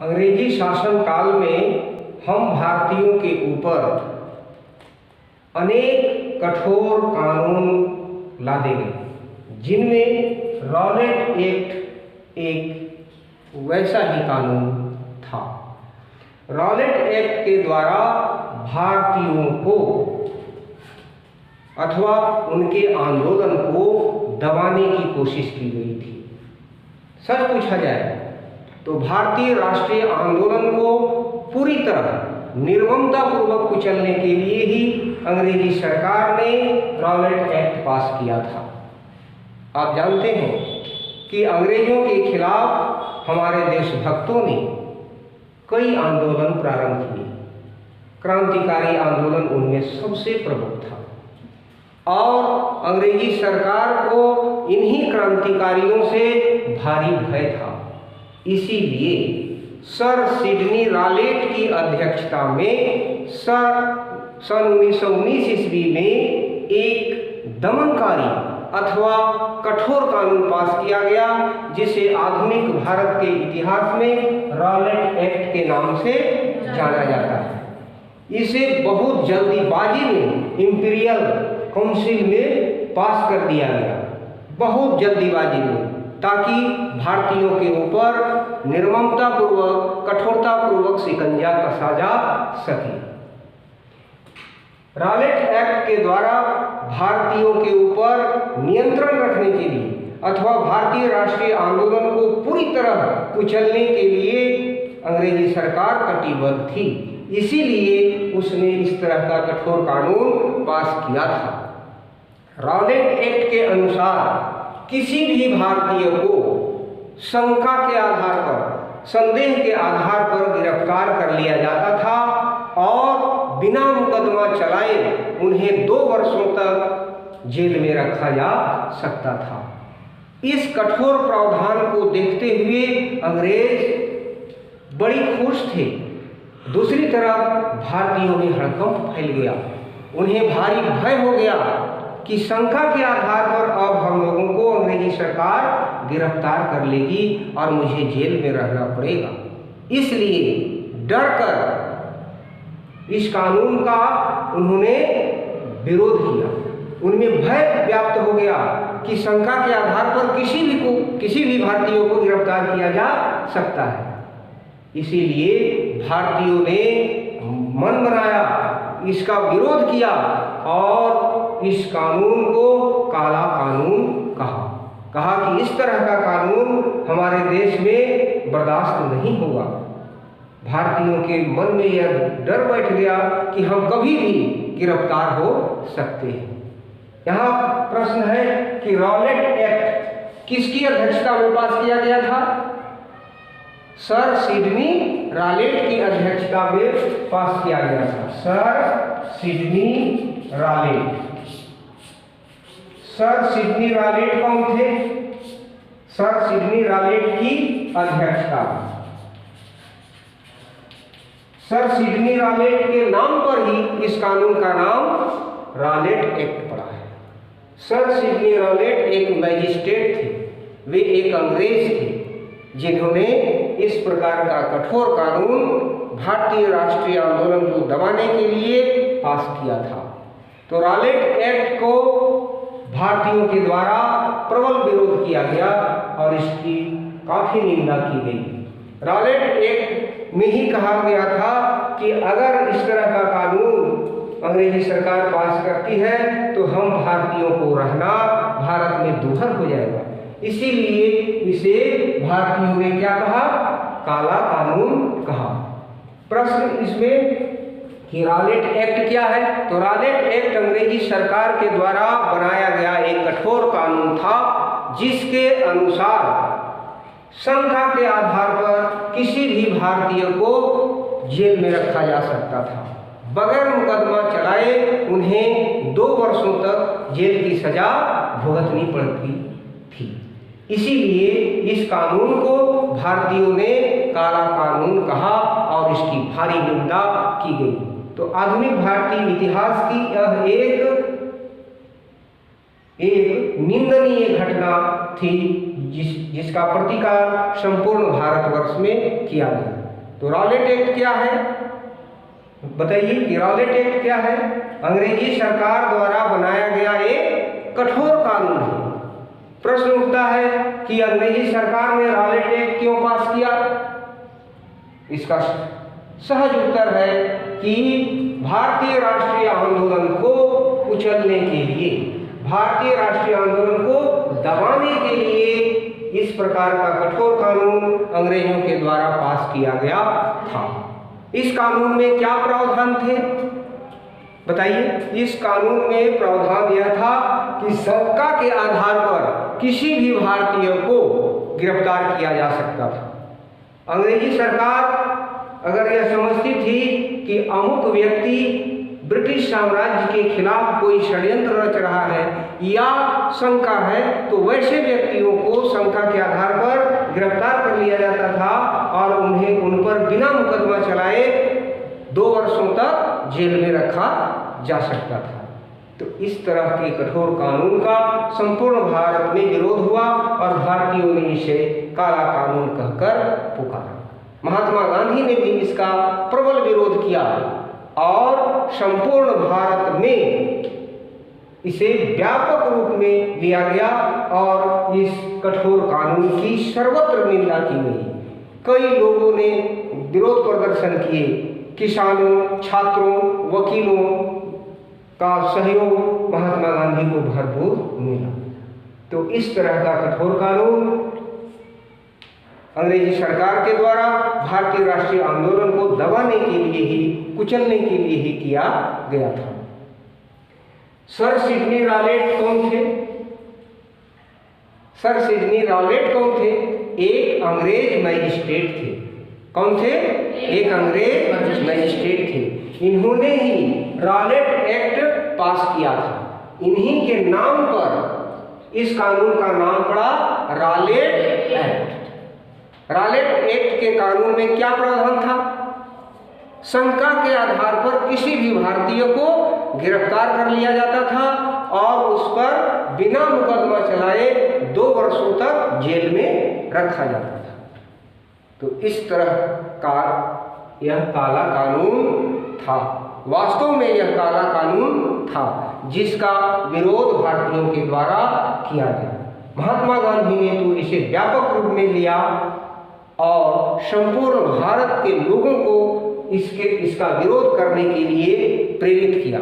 अंग्रेजी शासन काल में हम भारतीयों के ऊपर अनेक कठोर कानून लादे गए, जिनमें रॉलेट एक्ट एक वैसा ही कानून था। रॉलेट एक्ट के द्वारा भारतीयों को अथवा उनके आंदोलन को दबाने की कोशिश की गई थी। सच पूछा जाए तो भारतीय राष्ट्रीय आंदोलन को पूरी तरह निर्ममता पूर्वक कुचलने के लिए ही अंग्रेजी सरकार ने रॉलेट एक्ट पास किया था। आप जानते हैं कि अंग्रेजों के खिलाफ हमारे देशभक्तों ने कई आंदोलन प्रारंभ किए। क्रांतिकारी आंदोलन उनमें सबसे प्रमुख था और अंग्रेजी सरकार को इन्हीं क्रांतिकारियों से भारी भय था। इसीलिए सर सिडनी रॉलेट की अध्यक्षता में सन 1919 ईस्वी में एक दमनकारी अथवा कठोर कानून पास किया गया, जिसे आधुनिक भारत के इतिहास में रॉलेट एक्ट के नाम से जाना जाता है। इसे बहुत जल्दीबाजी में इंपीरियल काउंसिल में पास कर दिया गया, बहुत जल्दीबाजी में, ताकि भारतीयों के ऊपर निर्ममता पूर्वक कठोरता पूर्वक शिकंजा कसा जा सके। रॉलेट एक्ट के द्वारा भारतीयों के ऊपर नियंत्रण रखने के लिए अथवा भारतीय राष्ट्रीय आंदोलन को पूरी तरह कुचलने के लिए अंग्रेजी सरकार कटिबद्ध थी। इसीलिए उसने इस तरह का कठोर कानून पास किया था। रॉलेट एक्ट के अनुसार किसी भी भारतीय को शंका के आधार पर, संदेह के आधार पर गिरफ्तार कर लिया जाता था और बिना मुकदमा चलाए उन्हें 2 वर्षों तक जेल में रखा जा सकता था। इस कठोर प्रावधान को देखते हुए अंग्रेज बड़ी खुश थे। दूसरी तरफ भारतीयों में हड़कंप फैल गया। उन्हें भारी भय हो गया कि शंका के आधार पर अब हम लोगों को अंग्रेजी सरकार गिरफ्तार कर लेगी और मुझे जेल में रहना पड़ेगा। इसलिए डरकर इस कानून का उन्होंने विरोध किया। उनमें भय व्याप्त हो गया कि शंका के आधार पर किसी भी भारतीय को गिरफ्तार किया जा सकता है। इसीलिए भारतीयों ने मन बनाया, इसका विरोध किया और इस कानून को काला कानून कहा कि इस तरह का कानून हमारे देश में बर्दाश्त नहीं होगा। भारतीयों के मन में यह डर बैठ गया कि हम कभी भी गिरफ्तार हो सकते हैं। यहाँ प्रश्न है कि रॉलेट एक्ट किसकी अध्यक्षता में पास किया गया था? सर सिडनी रॉलेट की अध्यक्षता में पास किया गया था। सर सिडनी रॉलेट कौन थे? सर सिडनी रॉलेट की अध्यक्षता। सर सिडनी रॉलेट के नाम पर ही इस कानून का नाम रॉलेट एक्ट पड़ा है। सर सिडनी रॉलेट एक मैजिस्ट्रेट थे। वे एक अंग्रेज थे जिन्होंने इस प्रकार का कठोर कानून भारतीय राष्ट्रीय आंदोलन को दबाने के लिए पास किया था। तो रॉलेट एक्ट को भारतीयों के द्वारा प्रबल विरोध किया गया और इसकी काफी निंदा की गई। रॉलेट एक्ट में ही कहा गया था कि अगर इस तरह का कानून अंग्रेजी सरकार पास करती है तो हम भारतीयों को रहना भारत में दूभर हो जाएगा। इसीलिए इसे भारतीयों ने क्या कहा? काला कानून कहा। प्रश्न इसमें कि रॉलेट एक्ट क्या है? तो रॉलेट एक्ट अंग्रेजी सरकार के द्वारा बनाया गया एक कठोर कानून था, जिसके अनुसार शंका के आधार पर किसी भी भारतीय को जेल में रखा जा सकता था। बगैर मुकदमा चलाए उन्हें 2 वर्षों तक जेल की सजा भुगतनी पड़ती थी। इसीलिए इस कानून को भारतीयों ने काला कानून कहा और इसकी भारी निंदा की गई। तो आधुनिक भारतीय इतिहास की यह एक निंदनीय घटना थी जिसका प्रतिकार संपूर्ण भारतवर्ष में किया गया। तो रॉलेट एक्ट क्या है, बताइए कि रॉलेट एक्ट क्या है? अंग्रेजी सरकार द्वारा बनाया गया एक कठोर कानून है। प्रश्न उठता है कि अंग्रेजी सरकार ने रॉलेट एक्ट क्यों पास किया? इसका सहज उत्तर है कि भारतीय राष्ट्रीय आंदोलन को कुचलने के लिए, भारतीय राष्ट्रीय आंदोलन को दबाने के लिए इस प्रकार का कठोर कानून अंग्रेजों के द्वारा पास किया गया था। इस कानून में क्या प्रावधान थे, बताइए? इस कानून में प्रावधान यह था कि शंका के आधार पर किसी भी भारतीय को गिरफ्तार किया जा सकता था। अंग्रेजी सरकार अगर यह समझती थी कि अमुक व्यक्ति ब्रिटिश साम्राज्य के खिलाफ कोई षड्यंत्र रच रहा है या शंका है, तो वैसे व्यक्तियों को शंका के आधार पर गिरफ्तार कर लिया जाता था और उन्हें उन पर बिना मुकदमा चलाए 2 वर्षों तक जेल में रखा जा सकता था। तो इस तरह के कठोर कानून का संपूर्ण भारत में विरोध हुआ और भारतीयों ने इसे काला कानून कहकर पुकारा। महात्मा गांधी ने भी इसका प्रबल विरोध किया और संपूर्ण भारत में इसे व्यापक रूप में लिया गया और इस कठोर कानून की सर्वत्र निंदा की गई। कई लोगों ने विरोध प्रदर्शन किए, किसानों, छात्रों, वकीलों का सहयोग महात्मा गांधी को भरपूर मिला। तो इस तरह का कठोर कानून अंग्रेजी सरकार के द्वारा भारतीय राष्ट्रीय आंदोलन को दबाने के लिए ही, कुचलने के लिए ही किया गया था। सर सिडनी रॉलेट कौन थे? सर सिडनी रॉलेट कौन थे? एक अंग्रेज मैजिस्ट्रेट थे। कौन थे? एक अंग्रेज मैजिस्ट्रेट थे। इन्होंने ही रॉलेट एक्ट पास किया था। इन्हीं के नाम पर इस कानून का नाम पड़ा रॉलेट एक्ट। रॉलेट एक्ट के कानून में क्या प्रावधान था? शंका के आधार पर किसी भी भारतीय को गिरफ्तार कर लिया जाता था और उस पर बिना मुकदमा चलाए 2 वर्षों तक जेल में रखा जाता था। तो इस तरह का यह काला कानून था। वास्तव में यह काला कानून था जिसका विरोध भारतीयों के द्वारा किया गया। महात्मा गांधी ने तो इसे व्यापक रूप में लिया और संपूर्ण भारत के लोगों को इसका विरोध करने के लिए प्रेरित किया।